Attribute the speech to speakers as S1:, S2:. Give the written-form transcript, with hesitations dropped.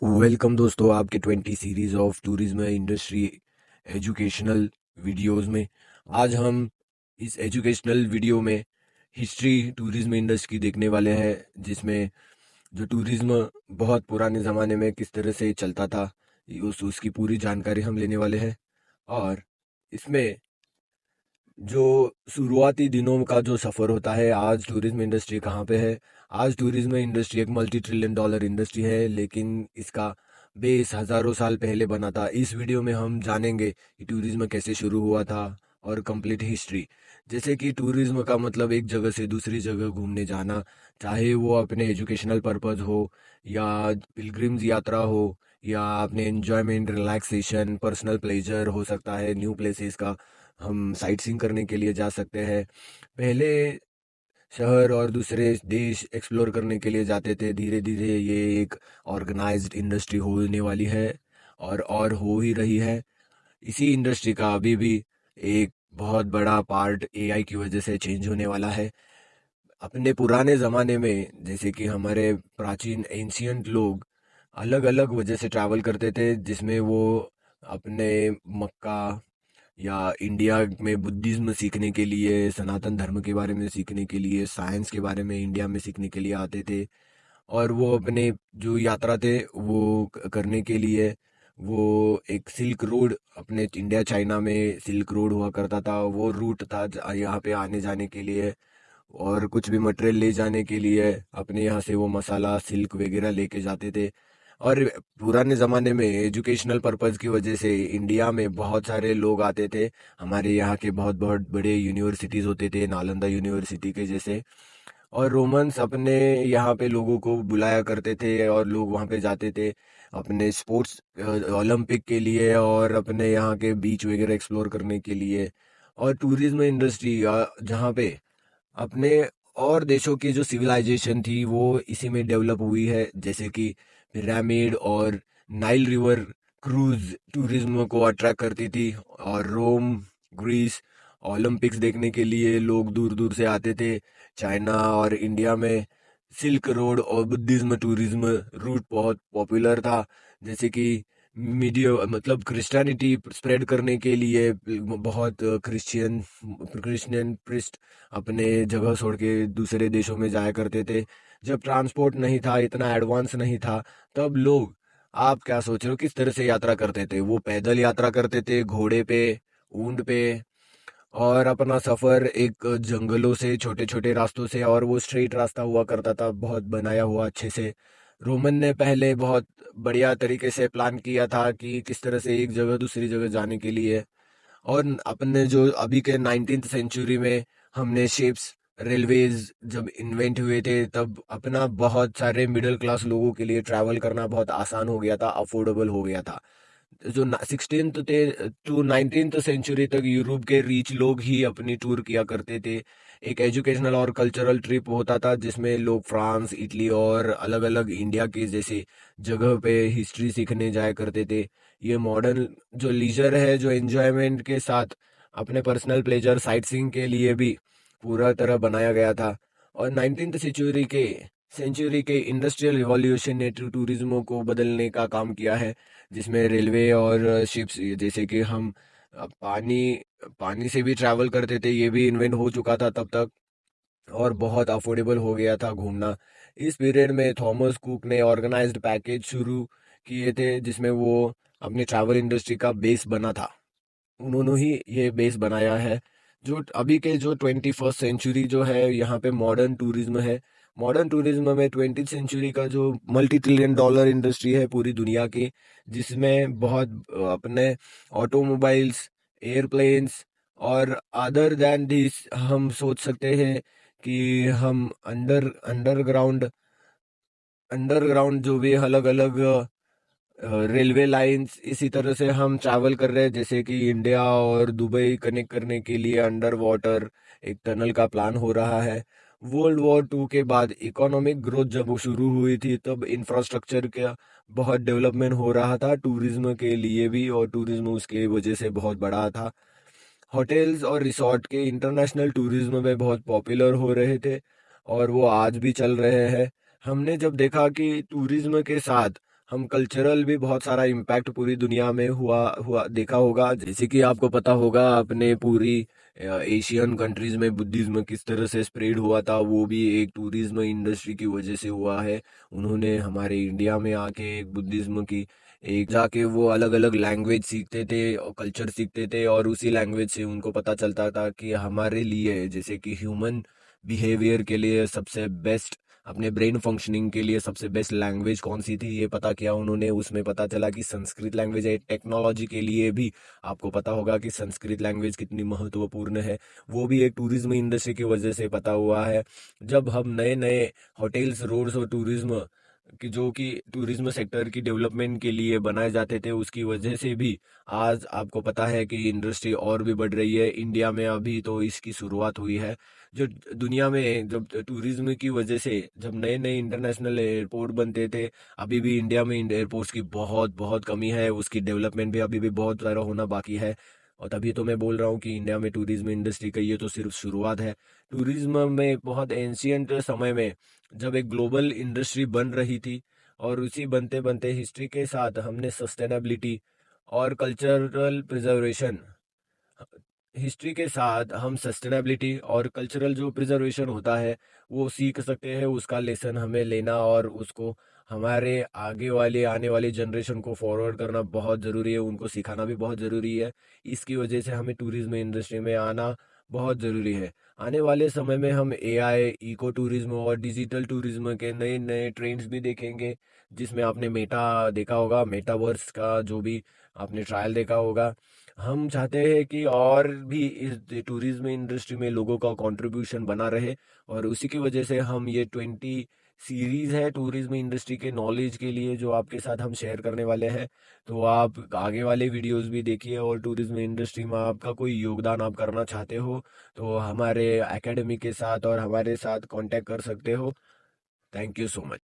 S1: Welcome दोस्तों आपके 20 series of tourism industry educational videos में। आज हम इस एजुकेशनल वीडियो में हिस्ट्री टूरिज्म इंडस्ट्री देखने वाले हैं, जिसमें जो टूरिज्म बहुत पुराने ज़माने में किस तरह से चलता था उसकी पूरी जानकारी हम लेने वाले हैं। और इसमें जो शुरुआती दिनों का जो सफ़र होता है, आज टूरिज्म इंडस्ट्री कहाँ पे है। आज टूरिज्म इंडस्ट्री एक मल्टी ट्रिलियन डॉलर इंडस्ट्री है, लेकिन इसका बेस हज़ारों साल पहले बना था। इस वीडियो में हम जानेंगे कि टूरिज्म कैसे शुरू हुआ था और कंप्लीट हिस्ट्री। जैसे कि टूरिज्म का मतलब एक जगह से दूसरी जगह घूमने जाना, चाहे वो अपने एजुकेशनल पर्पस हो या पिलग्रिम्स यात्रा हो या अपने एंजॉयमेंट रिलैक्सेशन पर्सनल प्लेजर हो सकता है। न्यू प्लेसेस का हम साइट सीइंग करने के लिए जा सकते हैं। पहले शहर और दूसरे देश एक्सप्लोर करने के लिए जाते थे। धीरे धीरे ये एक ऑर्गेनाइज्ड इंडस्ट्री होने वाली है और हो ही रही है। इसी इंडस्ट्री का अभी भी एक बहुत बड़ा पार्ट एआई की वजह से चेंज होने वाला है। अपने पुराने ज़माने में जैसे कि हमारे प्राचीन एंशियंट लोग अलग अलग वजह से ट्रैवल करते थे, जिसमें वो अपने मक्का या इंडिया में बुद्धिज्म सीखने के लिए, सनातन धर्म के बारे में सीखने के लिए, साइंस के बारे में इंडिया में सीखने के लिए आते थे। और वो अपने जो यात्रा थे वो करने के लिए वो एक सिल्क रोड, अपने इंडिया चाइना में सिल्क रोड हुआ करता था। वो रूट था यहाँ पे आने जाने के लिए और कुछ भी मटेरियल ले जाने के लिए। अपने यहाँ से वो मसाला सिल्क वगैरह लेके जाते थे। और पुराने ज़माने में एजुकेशनल पर्पस की वजह से इंडिया में बहुत सारे लोग आते थे। हमारे यहाँ के बहुत बहुत बड़े यूनिवर्सिटीज़ होते थे, नालंदा यूनिवर्सिटी के जैसे। और रोमन्स अपने यहाँ पे लोगों को बुलाया करते थे और लोग वहाँ पे जाते थे अपने स्पोर्ट्स ओलंपिक के लिए और अपने यहाँ के बीच वगैरह एक्सप्लोर करने के लिए। और टूरिज्म इंडस्ट्री जहाँ पे अपने और देशों की जो सिविलाइजेशन थी वो इसी में डेवलप हुई है, जैसे कि पिरामिड और नाइल रिवर क्रूज टूरिज्म को अट्रैक्ट करती थी। और रोम, ग्रीस, ओलंपिक्स देखने के लिए लोग दूर दूर से आते थे। चाइना और इंडिया में सिल्क रोड और बुद्धिज्म टूरिज्म रूट बहुत पॉपुलर था। जैसे कि मीडिया मतलब क्रिश्चियनिटी स्प्रेड करने के लिए बहुत क्रिश्चियन प्रिस्ट अपने जगह छोड़ के दूसरे देशों में जाया करते थे। जब ट्रांसपोर्ट नहीं था, इतना एडवांस नहीं था, तब लोग, आप क्या सोच रहे हो, किस तरह से यात्रा करते थे? वो पैदल यात्रा करते थे, घोड़े पे, ऊंट पे। और अपना सफर एक जंगलों से, छोटे छोटे रास्तों से, और वो स्ट्रेट रास्ता हुआ करता था, बहुत बनाया हुआ अच्छे से। रोमन ने पहले बहुत बढ़िया तरीके से प्लान किया था कि किस तरह से एक जगह दूसरी जगह जाने के लिए। और अपने जो अभी के 19th सेंचुरी में हमने शिप्स, रेलवेज जब इन्वेंट हुए थे, तब अपना बहुत सारे मिडिल क्लास लोगों के लिए ट्रैवल करना बहुत आसान हो गया था, अफोर्डेबल हो गया था। जो 16th टू 19th सेंचुरी तक यूरोप के रिच लोग ही अपनी टूर किया करते थे। एक एजुकेशनल और कल्चरल ट्रिप होता था जिसमें लोग फ्रांस, इटली और अलग अलग इंडिया के जैसे जगह पे हिस्ट्री सीखने जाया करते थे। ये मॉडर्न जो लीजर है, जो एंजॉयमेंट के साथ अपने पर्सनल प्लेजर साइट सीइंग के लिए भी पूरा तरह बनाया गया था। और 19th सेंचुरी के इंडस्ट्रियल रिवॉल्यूशन ने टूरिज्म को बदलने का काम किया है, जिसमें रेलवे और शिप्स, जैसे कि हम पानी पानी से भी ट्रैवल करते थे, ये भी इन्वेंट हो चुका था तब तक। और बहुत अफोर्डेबल हो गया था घूमना। इस पीरियड में थॉमस कुक ने ऑर्गेनाइज्ड पैकेज शुरू किए थे, जिसमें वो अपनी ट्रैवल इंडस्ट्री का बेस बना था। उन्होंने ही ये बेस बनाया है। जो अभी के जो 21st सेंचुरी जो है, यहाँ पे मॉडर्न टूरिज्म है। मॉडर्न टूरिज्म में 20th सेंचुरी का जो मल्टी ट्रिलियन डॉलर इंडस्ट्री है पूरी दुनिया की, जिसमें बहुत अपने ऑटोमोबाइल्स, एयरप्लेन्स और अदर देन दिस हम सोच सकते हैं कि हम अंडरग्राउंड अंडरग्राउंड जो भी अलग अलग रेलवे लाइंस, इसी तरह से हम ट्रैवल कर रहे हैं। जैसे कि इंडिया और दुबई कनेक्ट करने के लिए अंडर वाटर एक टनल का प्लान हो रहा है। वर्ल्ड वॉर 2 के बाद इकोनॉमिक ग्रोथ जब वो शुरू हुई थी, तब इंफ्रास्ट्रक्चर का बहुत डेवलपमेंट हो रहा था टूरिज्म के लिए भी, और टूरिज्म उसके वजह से बहुत बड़ा था। होटल्स और रिसोर्ट के इंटरनेशनल टूरिज्म में बहुत पॉपुलर हो रहे थे और वो आज भी चल रहे हैं। हमने जब देखा कि टूरिज्म के साथ हम कल्चरल भी बहुत सारा इम्पैक्ट पूरी दुनिया में हुआ हुआ देखा होगा। जैसे कि आपको पता होगा अपने पूरी एशियन कंट्रीज में बुद्धिज्म किस तरह से स्प्रेड हुआ था, वो भी एक टूरिज्म इंडस्ट्री की वजह से हुआ है। उन्होंने हमारे इंडिया में आके एक बुद्धिज्म की एक जाके वो अलग अलग लैंग्वेज सीखते थे और कल्चर सीखते थे, और उसी लैंग्वेज से उनको पता चलता था कि हमारे लिए जैसे कि ह्यूमन बिहेवियर के लिए सबसे बेस्ट, अपने ब्रेन फंक्शनिंग के लिए सबसे बेस्ट लैंग्वेज कौन सी थी ये पता किया उन्होंने। उसमें पता चला कि संस्कृत लैंग्वेज है। टेक्नोलॉजी के लिए भी आपको पता होगा कि संस्कृत लैंग्वेज कितनी महत्वपूर्ण है, वो भी एक टूरिज्म इंडस्ट्री की वजह से पता हुआ है। जब हम नए नए होटल्स, रोड्स और टूरिज्म कि जो कि टूरिज्म सेक्टर की डेवलपमेंट के लिए बनाए जाते थे, उसकी वजह से भी आज आपको पता है कि इंडस्ट्री और भी बढ़ रही है। इंडिया में अभी तो इसकी शुरुआत हुई है। जो दुनिया में जब टूरिज्म की वजह से जब नए नए इंटरनेशनल एयरपोर्ट बनते थे, अभी भी इंडिया में एयरपोर्ट्स की बहुत बहुत कमी है, उसकी डेवलपमेंट भी अभी भी बहुत सारा होना बाकी है। और तभी तो मैं बोल रहा हूँ कि इंडिया में टूरिज्म इंडस्ट्री का ये तो सिर्फ शुरुआत है। टूरिज्म में बहुत एंशियंट समय में जब एक ग्लोबल इंडस्ट्री बन रही थी, और उसी बनते बनते हिस्ट्री के साथ हमने सस्टेनेबिलिटी और कल्चरल प्रिजर्वेशन, हिस्ट्री के साथ हम सस्टेनेबिलिटी और कल्चरल जो प्रिजर्वेशन होता है वो सीख सकते हैं। उसका लेसन हमें लेना और उसको हमारे आगे वाले आने वाली जनरेशन को फॉरवर्ड करना बहुत ज़रूरी है, उनको सिखाना भी बहुत ज़रूरी है। इसकी वजह से हमें टूरिज्म इंडस्ट्री में आना बहुत ज़रूरी है। आने वाले समय में हम एआई, इको टूरिज्म और डिजिटल टूरिज्म के नए नए ट्रेंड्स भी देखेंगे, जिसमें आपने मेटा देखा होगा, मेटावर्स का जो भी आपने ट्रायल देखा होगा। हम चाहते हैं कि और भी इस टूरिज्म इंडस्ट्री में लोगों का कंट्रीब्यूशन बना रहे, और उसी की वजह से हम ये 20 सीरीज है टूरिज्म इंडस्ट्री के नॉलेज के लिए जो आपके साथ हम शेयर करने वाले हैं। तो आप आगे वाले वीडियोस भी देखिए, और टूरिज्म इंडस्ट्री में आपका कोई योगदान आप करना चाहते हो तो हमारे एकेडमी के साथ और हमारे साथ कांटेक्ट कर सकते हो। Thank you so much.